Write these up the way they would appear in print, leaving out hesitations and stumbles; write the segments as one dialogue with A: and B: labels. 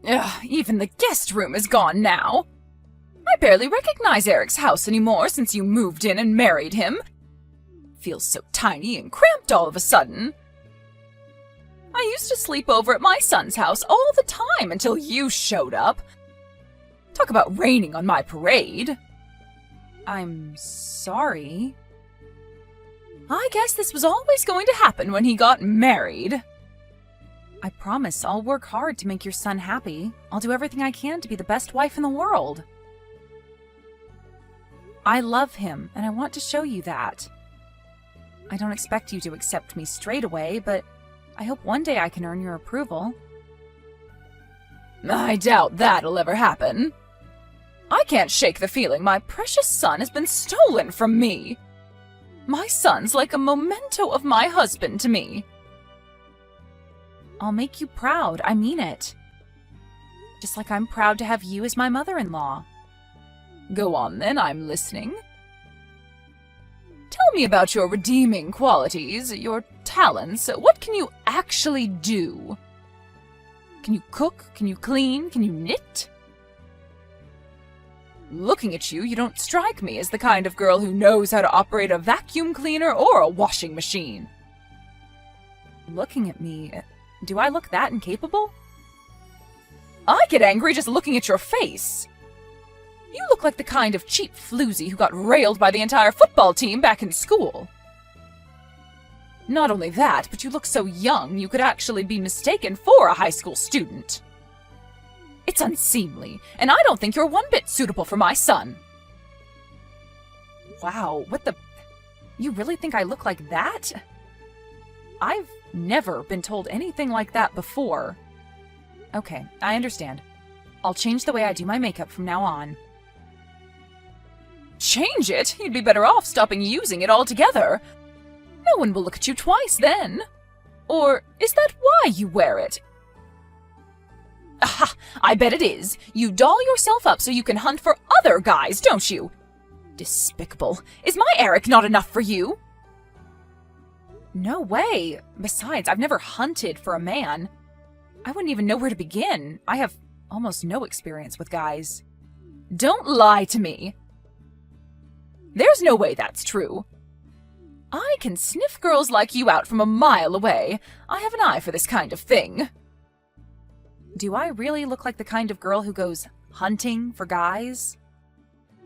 A: Ugh, even the guest room is gone now. I barely recognize Eric's house anymore since you moved in and married him. Feels so tiny and cramped all of a sudden. I used to sleep over at my son's house all the time until you showed up. Talk about raining on my parade. I'm sorry. I guess this was always going to happen when he got married. I promise I'll work hard to make your son happy. I'll do everything I can to be the best wife in the world. I love him, and I want to show you that. I don't expect you to accept me straight away, but I hope one day I can earn your approval. I doubt that'll ever happen. I can't shake the feeling my precious son has been stolen from me. My son's like a memento of my husband to me. I'll make you proud, I mean it. Just like I'm proud to have you as my mother-in-law. Go on then, I'm listening. Tell me about your redeeming qualities, your talents. What can you actually do? Can you cook? Can you clean? Can you knit? Looking at you, you don't strike me as the kind of girl who knows how to operate a vacuum cleaner or a washing machine. Looking at me, do I look that incapable? I get angry just looking at your face. You look like the kind of cheap floozy who got railed by the entire football team back in school. Not only that, but you look so young you could actually be mistaken for a high school student. It's unseemly, and I don't think you're one bit suitable for my son. Wow, what the... You really think I look like that? I've never been told anything like that before. Okay, I understand. I'll change the way I do my makeup from now on. Change it? You'd be better off stopping using it altogether. No one will look at you twice then. Or is that why you wear it? Aha! I bet it is. You doll yourself up so you can hunt for other guys, don't you? Despicable. Is my Eric not enough for you? No way. Besides, I've never hunted for a man. I wouldn't even know where to begin. I have almost no experience with guys. Don't lie to me. There's no way that's true. I can sniff girls like you out from a mile away. I have an eye for this kind of thing. Do I really look like the kind of girl who goes hunting for guys?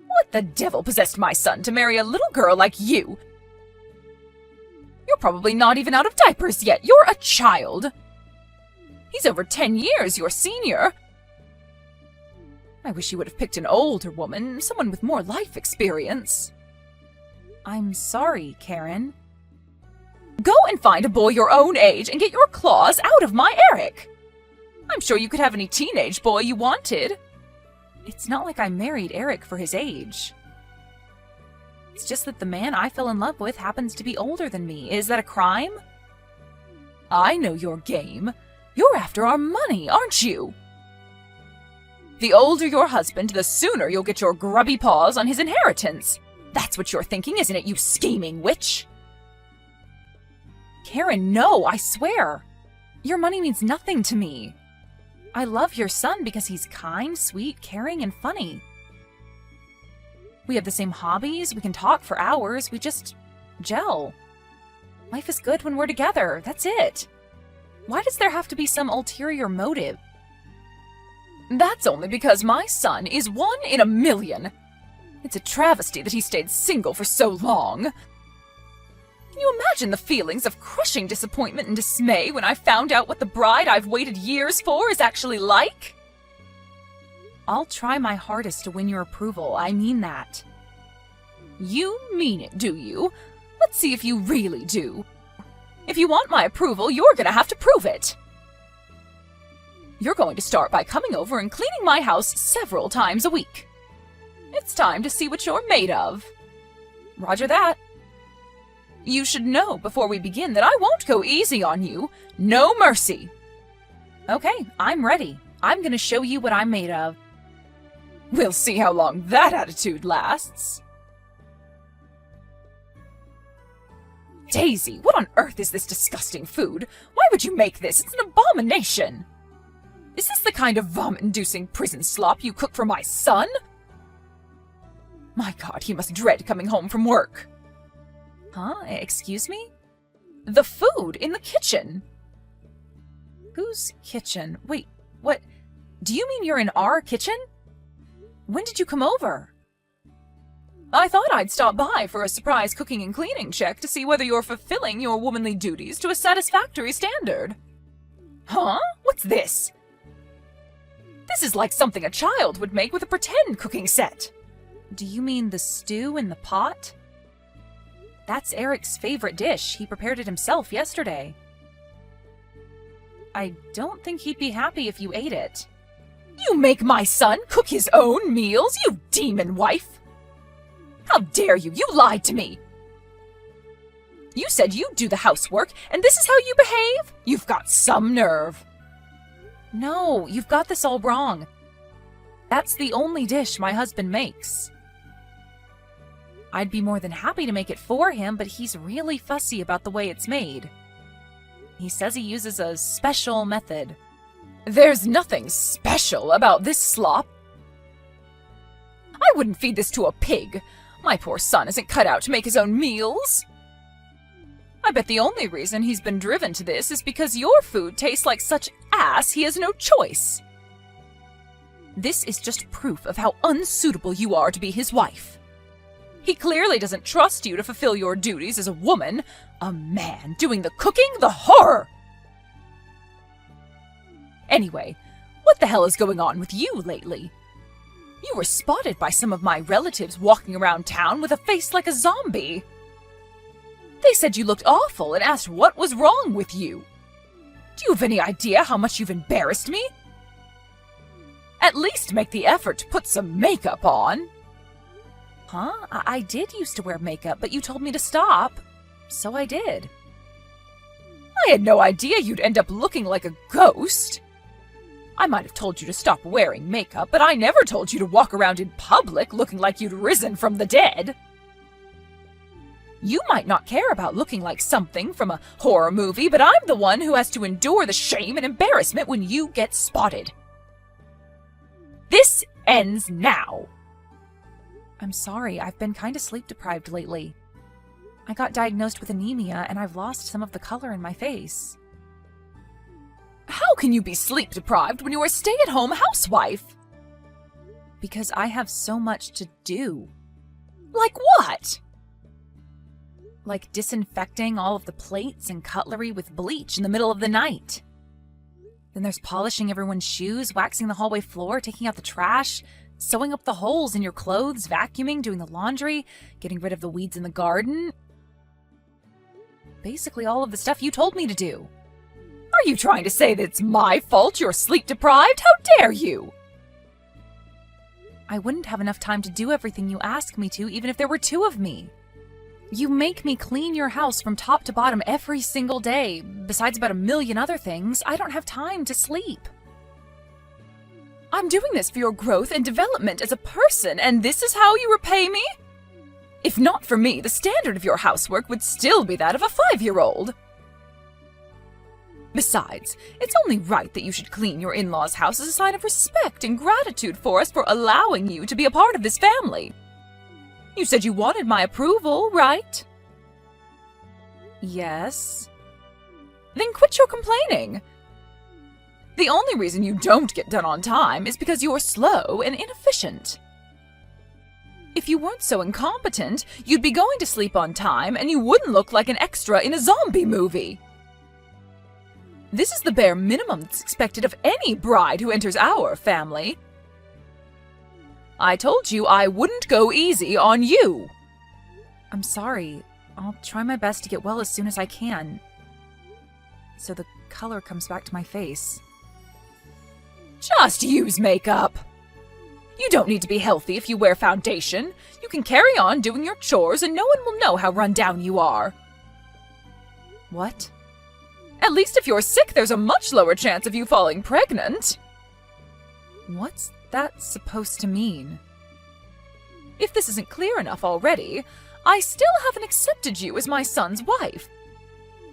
A: What the devil possessed my son to marry a little girl like you? You're probably not even out of diapers yet. You're a child. He's over 10 years your senior. I wish you would have picked an older woman, someone with more life experience. I'm sorry, Karen. Go and find a boy your own age and get your claws out of my Eric. I'm sure you could have any teenage boy you wanted. It's not like I married Eric for his age. It's just that the man I fell in love with happens to be older than me. Is that a crime? I know your game. You're after our money, aren't you? The older your husband, the sooner you'll get your grubby paws on his inheritance. That's what you're thinking, isn't it, you scheming witch? Karen, no, I swear. Your money means nothing to me. I love your son because he's kind, sweet, caring, and funny. We have the same hobbies, we can talk for hours, we just gel. Life is good when we're together, that's it. Why does there have to be some ulterior motive? That's only because my son is 1 in a million. It's a travesty that he stayed single for so long. Can you imagine the feelings of crushing disappointment and dismay when I found out what the bride I've waited years for is actually like? I'll try my hardest to win your approval, I mean that. You mean it, do you? Let's see if you really do. If you want my approval, you're gonna have to prove it. You're going to start by coming over and cleaning my house several times a week. It's time to see what you're made of. Roger that. You should know before we begin that I won't go easy on you. No mercy. Okay, I'm ready. I'm gonna show you what I'm made of. We'll see how long that attitude lasts. Daisy, what on earth is this disgusting food? Why would you make this? It's an abomination. Is this the kind of vomit-inducing prison slop you cook for my son? My God, he must dread coming home from work. Huh? Excuse me? The food in the kitchen. Whose kitchen? Wait, what? Do you mean you're in our kitchen? When did you come over? I thought I'd stop by for a surprise cooking and cleaning check to see whether you're fulfilling your womanly duties to a satisfactory standard. Huh? What's this? This is like something a child would make with a pretend cooking set. Do you mean the stew in the pot? That's Eric's favorite dish. He prepared it himself yesterday. I don't think he'd be happy if you ate it. You make my son cook his own meals, you demon wife! How dare you! You lied to me! You said you'd do the housework, and this is how you behave? You've got some nerve. No, you've got this all wrong. That's the only dish my husband makes. I'd be more than happy to make it for him, but he's really fussy about the way it's made. He says he uses a special method. There's nothing special about this slop. I wouldn't feed this to a pig. My poor son isn't cut out to make his own meals. I bet the only reason he's been driven to this is because your food tastes like such ass he has no choice. This is just proof of how unsuitable you are to be his wife. He clearly doesn't trust you to fulfill your duties as a woman. A man doing the cooking? The horror! Anyway, what the hell is going on with you lately? You were spotted by some of my relatives walking around town with a face like a zombie. They said you looked awful and asked what was wrong with you. Do you have any idea how much you've embarrassed me? At least make the effort to put some makeup on. Huh? I did used to wear makeup, but you told me to stop. So I did. I had no idea you'd end up looking like a ghost. I might have told you to stop wearing makeup, but I never told you to walk around in public looking like you'd risen from the dead. You might not care about looking like something from a horror movie, but I'm the one who has to endure the shame and embarrassment when you get spotted. This ends now. I'm sorry, I've been kind of sleep-deprived lately. I got diagnosed with anemia, and I've lost some of the color in my face. How can you be sleep-deprived when you're a stay-at-home housewife? Because I have so much to do. Like what? Like disinfecting all of the plates and cutlery with bleach in the middle of the night. Then there's polishing everyone's shoes, waxing the hallway floor, taking out the trash, sewing up the holes in your clothes, vacuuming, doing the laundry, getting rid of the weeds in the garden. Basically all of the stuff you told me to do. Are you trying to say that it's my fault you're sleep-deprived? How dare you? I wouldn't have enough time to do everything you ask me to, even if there were two of me. You make me clean your house from top to bottom every single day. Besides about a million other things, I don't have time to sleep. I'm doing this for your growth and development as a person, and this is how you repay me? If not for me, the standard of your housework would still be that of a 5-year-old. Besides, it's only right that you should clean your in-laws' house as a sign of respect and gratitude for us for allowing you to be a part of this family. You said you wanted my approval, right? Yes. Then quit your complaining. The only reason you don't get done on time is because you're slow and inefficient. If you weren't so incompetent, you'd be going to sleep on time and you wouldn't look like an extra in a zombie movie. This is the bare minimum that's expected of any bride who enters our family. I told you I wouldn't go easy on you. I'm sorry. I'll try my best to get well as soon as I can. So the color comes back to my face. Just use makeup. You don't need to be healthy if you wear foundation. You can carry on doing your chores and no one will know how run down you are. What? At least if you're sick, there's a much lower chance of you falling pregnant. What's that supposed to mean? If this isn't clear enough already, I still haven't accepted you as my son's wife.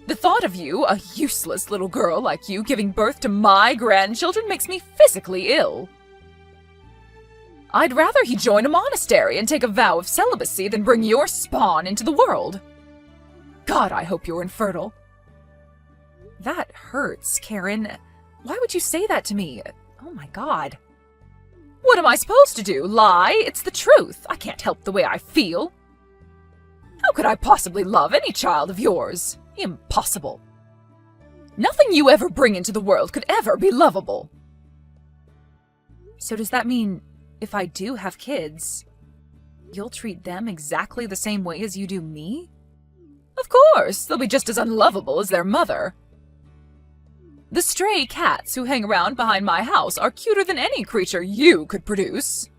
A: The thought of you, a useless little girl like you, giving birth to my grandchildren makes me physically ill. I'd rather he join a monastery and take a vow of celibacy than bring your spawn into the world. God, I hope you're infertile. That hurts, Karen. Why would you say that to me? Oh my God. What am I supposed to do? Lie? It's the truth. I can't help the way I feel. How could I possibly love any child of yours? Impossible. Nothing you ever bring into the world could ever be lovable. So does that mean if I do have kids, you'll treat them exactly the same way as you do me? Of course, they'll be just as unlovable as their mother. The stray cats who hang around behind my house are cuter than any creature you could produce.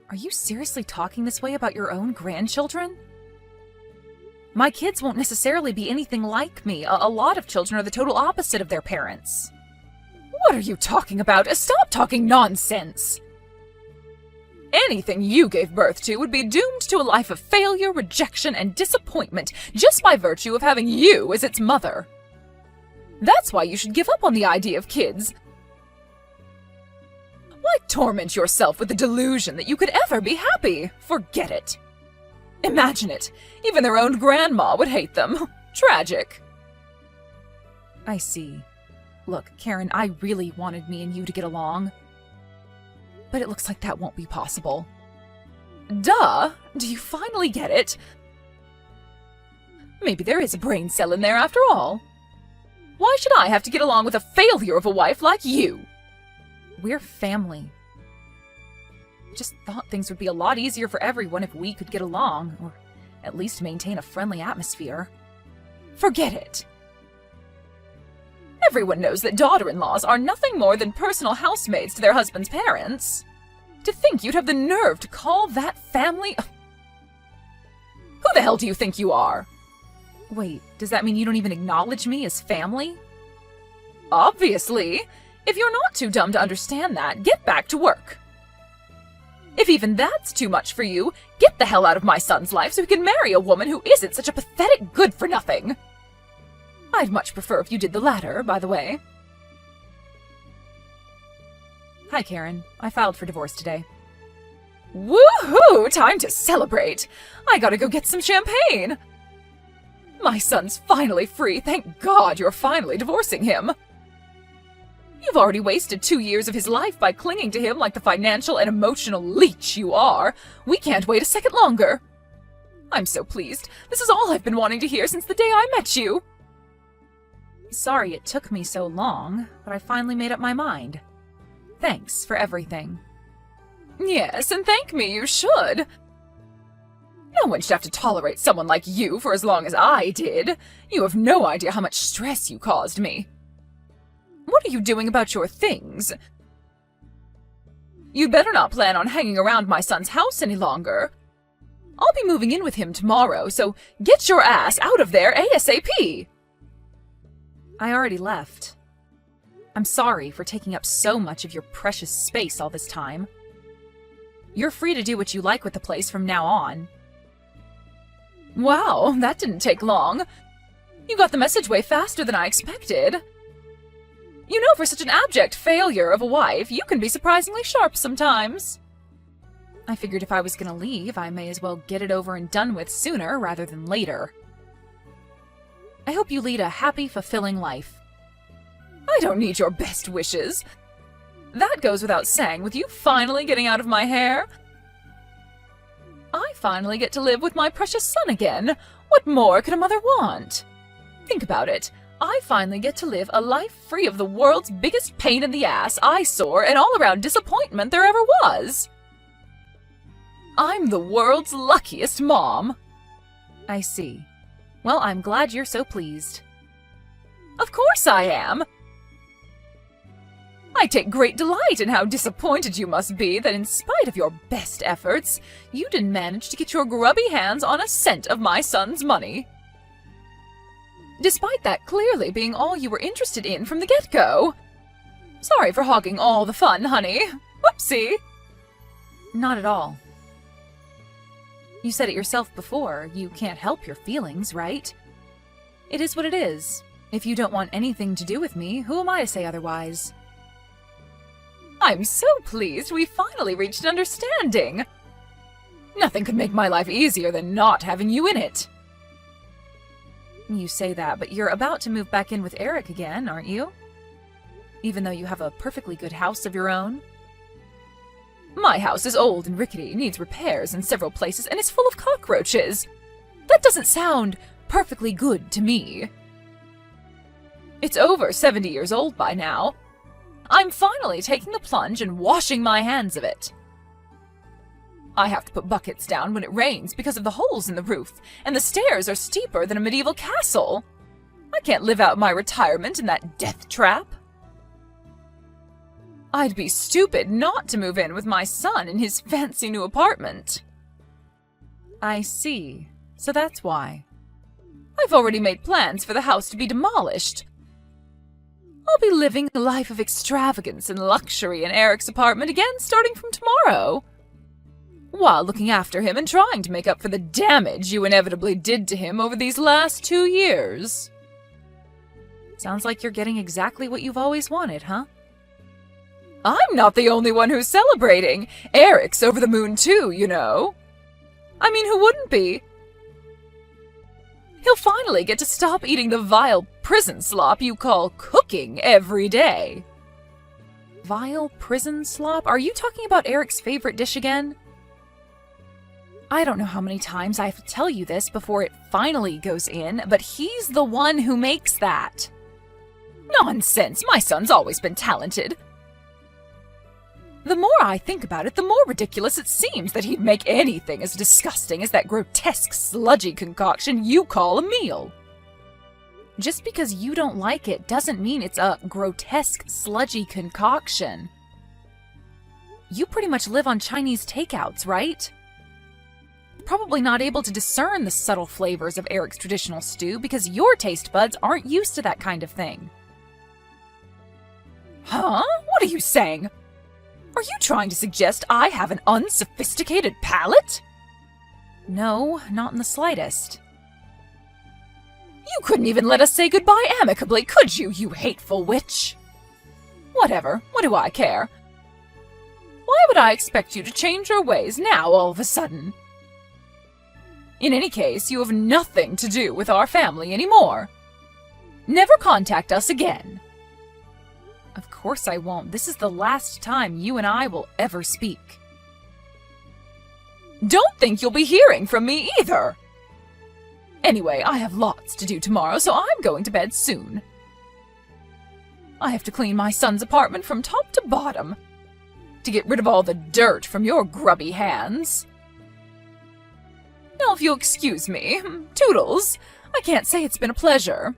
A: Are you seriously talking this way about your own grandchildren? My kids won't necessarily be anything like me. A lot of children are the total opposite of their parents. What are you talking about? Stop talking nonsense! Anything you gave birth to would be doomed to a life of failure, rejection, and disappointment just by virtue of having you as its mother. That's why you should give up on the idea of kids. Why torment yourself with the delusion that you could ever be happy? Forget it. Imagine it. Even their own grandma would hate them. Tragic. I see. Look, Karen, I really wanted me and you to get along. But it looks like that won't be possible. Duh! Do you finally get it? Maybe there is a brain cell in there after all. Why should I have to get along with a failure of a wife like you? We're family. Just thought things would be a lot easier for everyone if we could get along, or at least maintain a friendly atmosphere. Forget it. Everyone knows that daughter-in-laws are nothing more than personal housemaids to their husband's parents. To think you'd have the nerve to call that family... Who the hell do you think you are? Wait, does that mean you don't even acknowledge me as family? Obviously. If you're not too dumb to understand that, get back to work. If even that's too much for you, get the hell out of my son's life so he can marry a woman who isn't such a pathetic good-for-nothing. I'd much prefer if you did the latter, by the way. Hi, Karen. I filed for divorce today. Woohoo! Time to celebrate! I gotta go get some champagne! My son's finally free. Thank God you're finally divorcing him. You've already wasted 2 years of his life by clinging to him like the financial and emotional leech you are. We can't wait a second longer. I'm so pleased. This is all I've been wanting to hear since the day I met you. Sorry it took me so long, but I finally made up my mind. Thanks for everything. Yes, and thank me you should. No one should have to tolerate someone like you for as long as I did. You have no idea how much stress you caused me. What are you doing about your things? You'd better not plan on hanging around my son's house any longer. I'll be moving in with him tomorrow, so get your ass out of there ASAP! I already left. I'm sorry for taking up so much of your precious space all this time. You're free to do what you like with the place from now on. Wow, that didn't take long. You got the message way faster than I expected. You know, for such an abject failure of a wife, you can be surprisingly sharp sometimes. I figured if I was gonna leave, I may as well get it over and done with sooner rather than later. I hope you lead a happy, fulfilling life. I don't need your best wishes. That goes without saying, with you finally getting out of my hair. I finally get to live with my precious son again. What more could a mother want? Think about it. I finally get to live a life free of the world's biggest pain in the ass, eyesore, and all-around disappointment there ever was. I'm the world's luckiest mom. I see. Well, I'm glad you're so pleased. Of course I am. I take great delight in how disappointed you must be that in spite of your best efforts, you didn't manage to get your grubby hands on a cent of my son's money. Despite that clearly being all you were interested in from the get-go. Sorry for hogging all the fun, honey. Whoopsie. Not at all. You said it yourself before, you can't help your feelings, right? It is what it is. If you don't want anything to do with me, who am I to say otherwise? I'm so pleased we finally reached an understanding. Nothing could make my life easier than not having you in it. You say that, but you're about to move back in with Eric again, aren't you? Even though you have a perfectly good house of your own? My house is old and rickety, needs repairs in several places, and is full of cockroaches. That doesn't sound perfectly good to me. It's over 70 years old by now. I'm finally taking the plunge and washing my hands of it. I have to put buckets down when it rains because of the holes in the roof, and the stairs are steeper than a medieval castle. I can't live out my retirement in that death trap. I'd be stupid not to move in with my son in his fancy new apartment. I see. So that's why. I've already made plans for the house to be demolished. I'll be living a life of extravagance and luxury in Eric's apartment again starting from tomorrow, while looking after him and trying to make up for the damage you inevitably did to him over these last 2 years. Sounds like you're getting exactly what you've always wanted, huh? I'm not the only one who's celebrating. Eric's over the moon too, you know. I mean, who wouldn't be? He'll finally get to stop eating the vile prison slop you call cooking every day. Vile prison slop? Are you talking about Eric's favorite dish again? I don't know how many times I have to tell you this before it finally goes in, but he's the one who makes that. Nonsense, my son's always been talented. The more I think about it, the more ridiculous it seems that he'd make anything as disgusting as that grotesque, sludgy concoction you call a meal. Just because you don't like it doesn't mean it's a grotesque, sludgy concoction. You pretty much live on Chinese takeouts, right? Probably not able to discern the subtle flavors of Eric's traditional stew because your taste buds aren't used to that kind of thing. Huh? What are you saying? Are you trying to suggest I have an unsophisticated palate? No, not in the slightest. You couldn't even let us say goodbye amicably, could you, you hateful witch? Whatever, what do I care? Why would I expect you to change your ways now all of a sudden? In any case, you have nothing to do with our family anymore. Never contact us again. Of course I won't. This is the last time you and I will ever speak. Don't think you'll be hearing from me either. Anyway, I have lots to do tomorrow, so I'm going to bed soon. I have to clean my son's apartment from top to bottom to get rid of all the dirt from your grubby hands. Now, if you'll excuse me, Toodles, I can't say it's been a pleasure.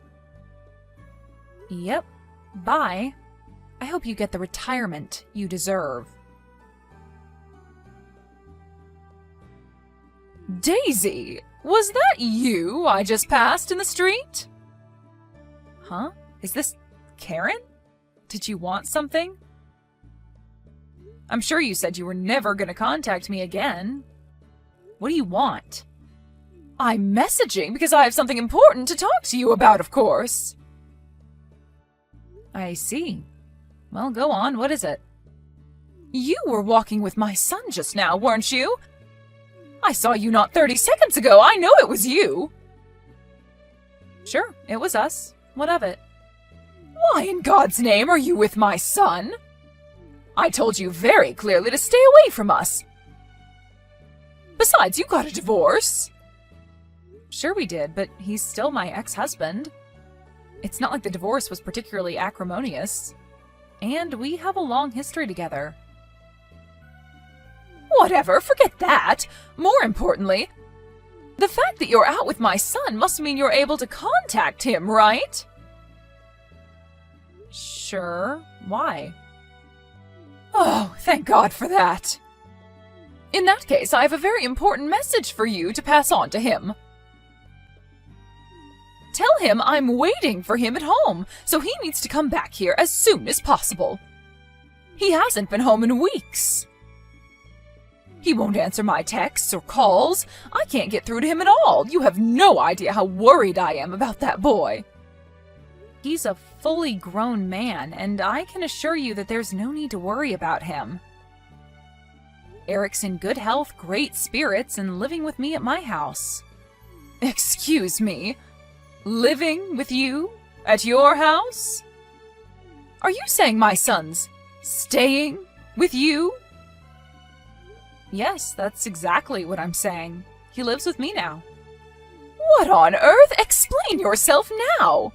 A: Yep, bye. I hope you get the retirement you deserve. Daisy, was that you I just passed in the street? Huh? Is this Karen? Did you want something? I'm sure you said you were never going to contact me again. What do you want? I'm messaging because I have something important to talk to you about, of course. I see. Well, go on. What is it? You were walking with my son just now, weren't you? I saw you not 30 seconds ago. I know it was you. Sure, it was us. What of it? Why in God's name are you with my son? I told you very clearly to stay away from us. Besides, you got a divorce. Sure we did, but he's still my ex-husband. It's not like the divorce was particularly acrimonious. And we have a long history together. Whatever, forget that. More importantly, the fact that you're out with my son must mean you're able to contact him, right? Sure. Why? Oh, thank God for that. In that case, I have a very important message for you to pass on to him. Tell him I'm waiting for him at home, so he needs to come back here as soon as possible. He hasn't been home in weeks. He won't answer my texts or calls. I can't get through to him at all. You have no idea how worried I am about that boy. He's a fully grown man, and I can assure you that there's no need to worry about him. Eric's in good health, great spirits, and living with me at my house. Excuse me? Living with you? At your house? Are you saying my son's staying with you? Yes, that's exactly what I'm saying. He lives with me now. What on earth? Explain yourself now!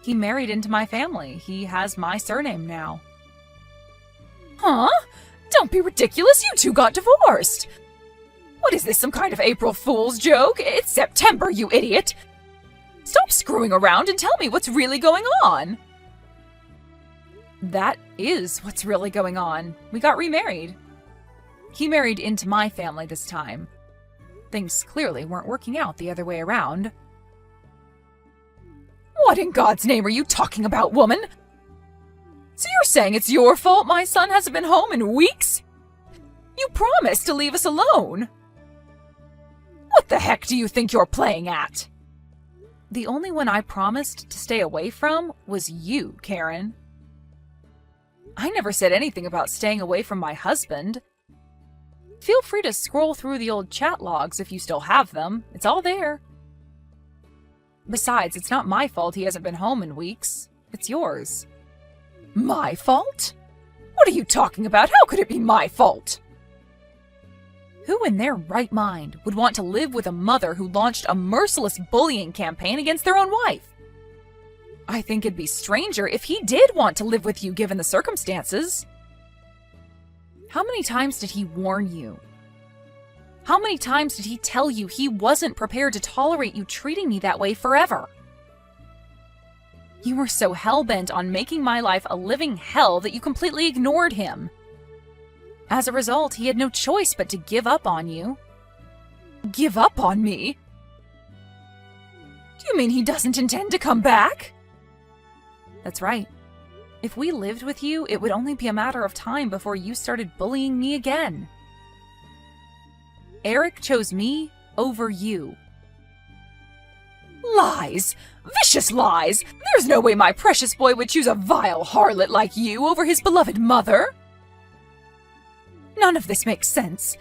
A: He married into my family. He has my surname now. Huh? Don't be ridiculous, you two got divorced! What is this, some kind of April Fool's joke? It's September, you idiot! Stop screwing around and tell me what's really going on! That is what's really going on. We got remarried. He married into my family this time. Things clearly weren't working out the other way around. What in God's name are you talking about, woman? So you're saying it's your fault my son hasn't been home in weeks? You promised to leave us alone. What the heck do you think you're playing at? The only one I promised to stay away from was you, Karen. I never said anything about staying away from my husband. Feel free to scroll through the old chat logs if you still have them. It's all there. Besides, it's not my fault he hasn't been home in weeks. It's yours. My fault? What are you talking about? How could it be my fault? Who in their right mind would want to live with a mother who launched a merciless bullying campaign against their own wife? I think it'd be stranger if he did want to live with you given the circumstances. How many times did he warn you? How many times did he tell you he wasn't prepared to tolerate you treating me that way forever? You were so hell-bent on making my life a living hell that you completely ignored him. As a result, he had no choice but to give up on you. Give up on me? Do you mean he doesn't intend to come back? That's right. If we lived with you, it would only be a matter of time before you started bullying me again. Eric chose me over you. Lies! Vicious lies! There's no way my precious boy would choose a vile harlot like you over his beloved mother. None of this makes sense.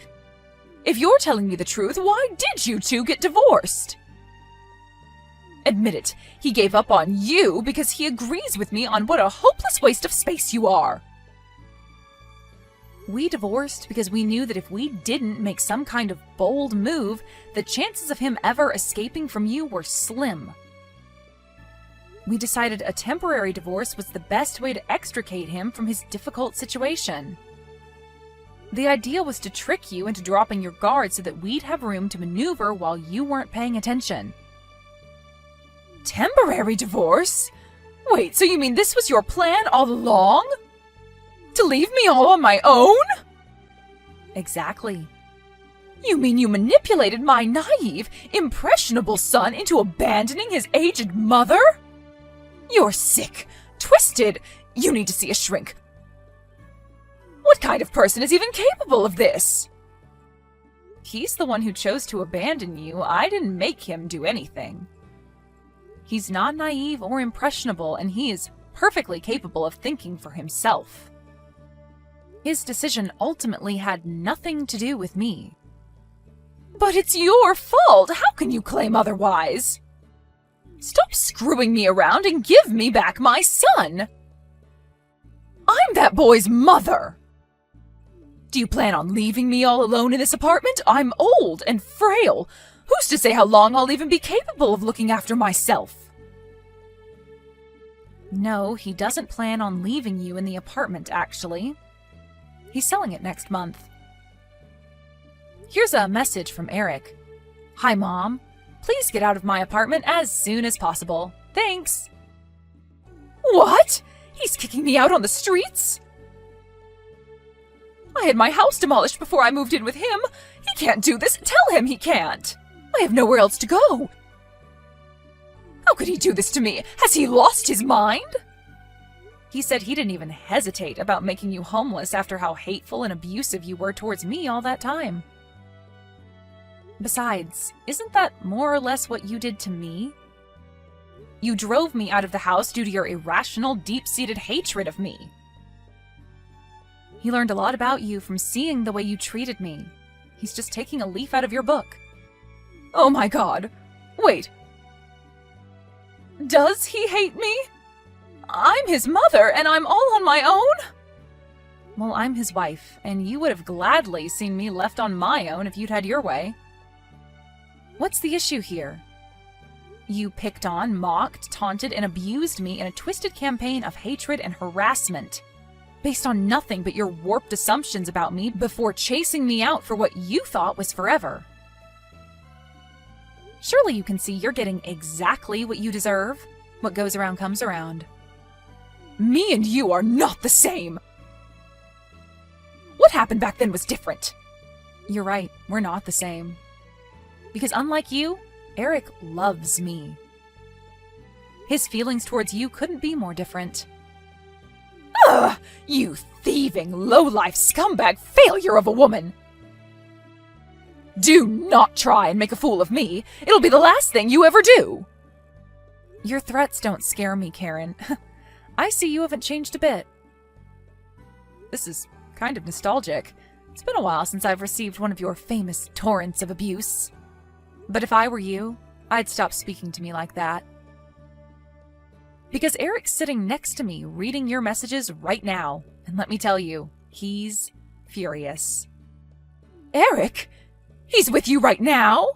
A: If you're telling me the truth, why did you two get divorced? Admit it, he gave up on you because he agrees with me on what a hopeless waste of space you are. We divorced because we knew that if we didn't make some kind of bold move, the chances of him ever escaping from you were slim. We decided a temporary divorce was the best way to extricate him from his difficult situation. The idea was to trick you into dropping your guard so that we'd have room to maneuver while you weren't paying attention. Temporary divorce? Wait, so you mean this was your plan all along? To leave me all on my own? Exactly. You mean you manipulated my naive, impressionable son into abandoning his aged mother? You're sick, twisted. You need to see a shrink. What kind of person is even capable of this? He's the one who chose to abandon you. I didn't make him do anything. He's not naive or impressionable, and he is perfectly capable of thinking for himself. His decision ultimately had nothing to do with me. But it's your fault! How can you claim otherwise? Stop screwing me around and give me back my son! I'm that boy's mother! Do you plan on leaving me all alone in this apartment? I'm old and frail. Who's to say how long I'll even be capable of looking after myself? No, he doesn't plan on leaving you in the apartment, actually. He's selling it next month. Here's a message from Eric. Hi, Mom. Please get out of my apartment as soon as possible. Thanks. What? He's kicking me out on the streets? I had my house demolished before I moved in with him. He can't do this. Tell him he can't. I have nowhere else to go. How could he do this to me? Has he lost his mind? He said he didn't even hesitate about making you homeless after how hateful and abusive you were towards me all that time. Besides, isn't that more or less what you did to me? You drove me out of the house due to your irrational, deep-seated hatred of me. He learned a lot about you from seeing the way you treated me. He's just taking a leaf out of your book. Oh my God! Wait. Does he hate me? I'm his mother, and I'm all on my own? Well, I'm his wife, and you would have gladly seen me left on my own if you'd had your way. What's the issue here? You picked on, mocked, taunted, and abused me in a twisted campaign of hatred and harassment, based on nothing but your warped assumptions about me before chasing me out for what you thought was forever. Surely you can see you're getting exactly what you deserve. What goes around comes around. Me and you are not the same! What happened back then was different. You're right, we're not the same. Because unlike you, Eric loves me. His feelings towards you couldn't be more different. Ugh! You thieving, low-life scumbag failure of a woman! Do not try and make a fool of me. It'll be the last thing you ever do! Your threats don't scare me, Karen. I see you haven't changed a bit. This is kind of nostalgic. It's been a while since I've received one of your famous torrents of abuse. But if I were you, I'd stop speaking to me like that. Because Eric's sitting next to me reading your messages right now. And let me tell you, he's furious. Eric? He's with you right now?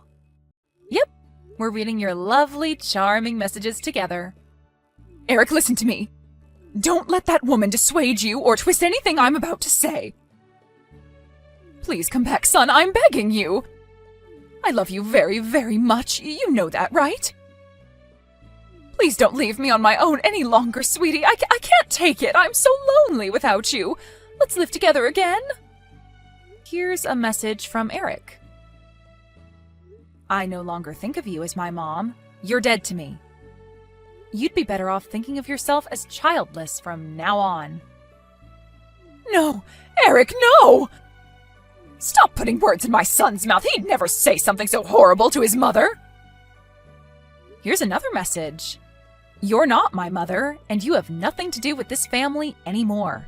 A: Yep, we're reading your lovely, charming messages together. Eric, listen to me. Don't let that woman dissuade you or twist anything I'm about to say. Please come back, son, I'm begging you. I love you very, very much. You know that, right? Please don't leave me on my own any longer, sweetie. I can't take it. I'm so lonely without you. Let's live together again. Here's a message from Eric. I no longer think of you as my mom. You're dead to me. You'd be better off thinking of yourself as childless from now on. No! Eric, no! Stop putting words in my son's mouth. He'd never say something so horrible to his mother. Here's another message. You're not my mother, and you have nothing to do with this family anymore.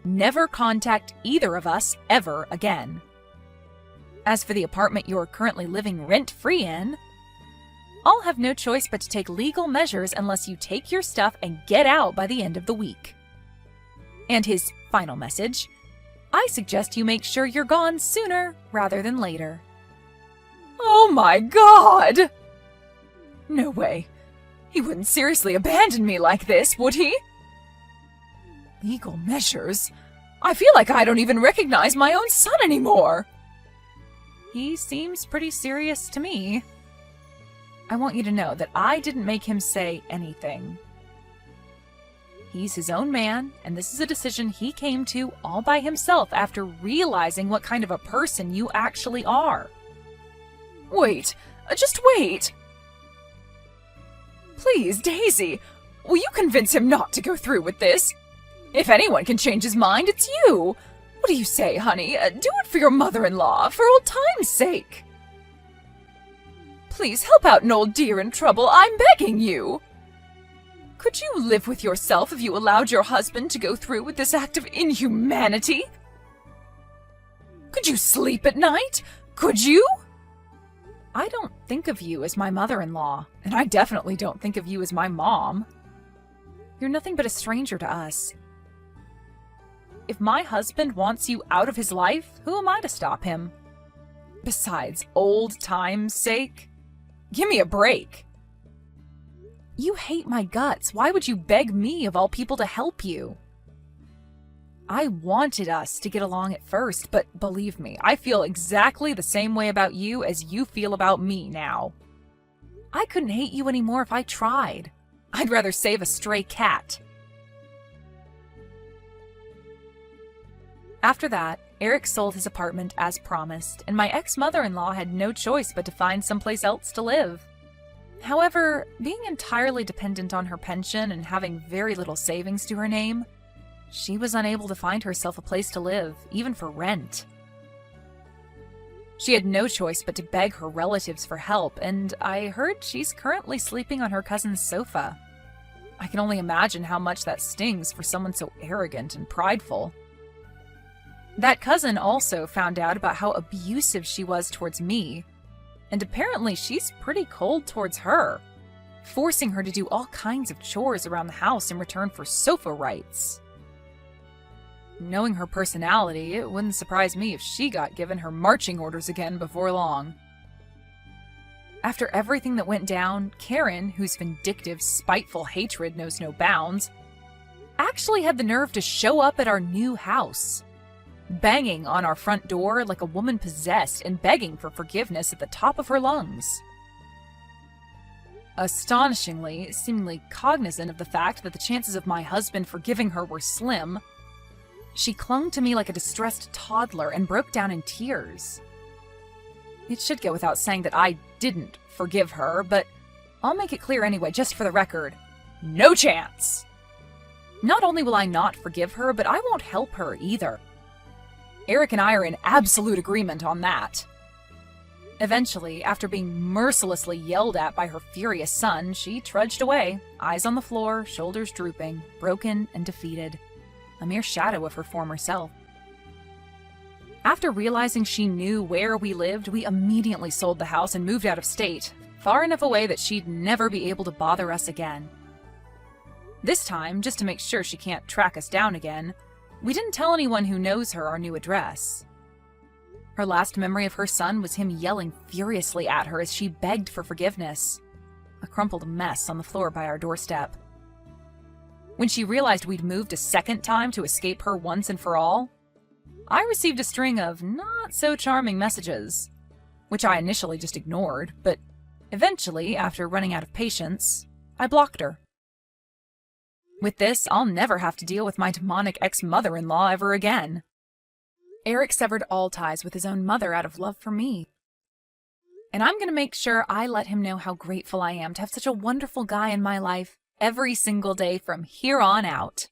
A: Never contact either of us ever again. As for the apartment you're currently living rent-free in, I'll have no choice but to take legal measures unless you take your stuff and get out by the end of the week. And his final message, I suggest you make sure you're gone sooner rather than later. Oh my God! No way. He wouldn't seriously abandon me like this, would he? Legal measures? I feel like I don't even recognize my own son anymore. He seems pretty serious to me. I want you to know that I didn't make him say anything. He's his own man, and this is a decision he came to all by himself after realizing what kind of a person you actually are. Wait, just wait. Please, Daisy, will you convince him not to go through with this? If anyone can change his mind, it's you. What do you say, honey? Do it for your mother-in-law, for old time's sake. Please help out an old dear in trouble, I'm begging you. Could you live with yourself if you allowed your husband to go through with this act of inhumanity? Could you sleep at night? Could you? I don't think of you as my mother-in-law, and I definitely don't think of you as my mom. You're nothing but a stranger to us. If my husband wants you out of his life, who am I to stop him? Besides, old time's sake? Give me a break. You hate my guts. Why would you beg me, of all people, to help you? I wanted us to get along at first, but believe me, I feel exactly the same way about you as you feel about me now. I couldn't hate you anymore if I tried. I'd rather save a stray cat. After that, Eric sold his apartment as promised, and my ex-mother-in-law had no choice but to find someplace else to live. However, being entirely dependent on her pension and having very little savings to her name, she was unable to find herself a place to live, even for rent. She had no choice but to beg her relatives for help, and I heard she's currently sleeping on her cousin's sofa. I can only imagine how much that stings for someone so arrogant and prideful. That cousin also found out about how abusive she was towards me, and apparently she's pretty cold towards her, forcing her to do all kinds of chores around the house in return for sofa rights. Knowing her personality, it wouldn't surprise me if she got given her marching orders again before long. After everything that went down, Karen, whose vindictive, spiteful hatred knows no bounds, actually had the nerve to show up at our new house, banging on our front door like a woman possessed and begging for forgiveness at the top of her lungs. Astonishingly, seemingly cognizant of the fact that the chances of my husband forgiving her were slim, she clung to me like a distressed toddler and broke down in tears. It should go without saying that I didn't forgive her, but I'll make it clear anyway, just for the record. No chance! Not only will I not forgive her, but I won't help her either. Eric and I are in absolute agreement on that. Eventually, after being mercilessly yelled at by her furious son, she trudged away, eyes on the floor, shoulders drooping, broken and defeated. A mere shadow of her former self. After realizing she knew where we lived, we immediately sold the house and moved out of state, far enough away that she'd never be able to bother us again. This time, just to make sure she can't track us down again, we didn't tell anyone who knows her our new address. Her last memory of her son was him yelling furiously at her as she begged for forgiveness, a crumpled mess on the floor by our doorstep. When she realized we'd moved a second time to escape her once and for all, I received a string of not-so-charming messages, which I initially just ignored, but eventually, after running out of patience, I blocked her. With this, I'll never have to deal with my demonic ex-mother-in-law ever again. Eric severed all ties with his own mother out of love for me. And I'm going to make sure I let him know how grateful I am to have such a wonderful guy in my life every single day from here on out.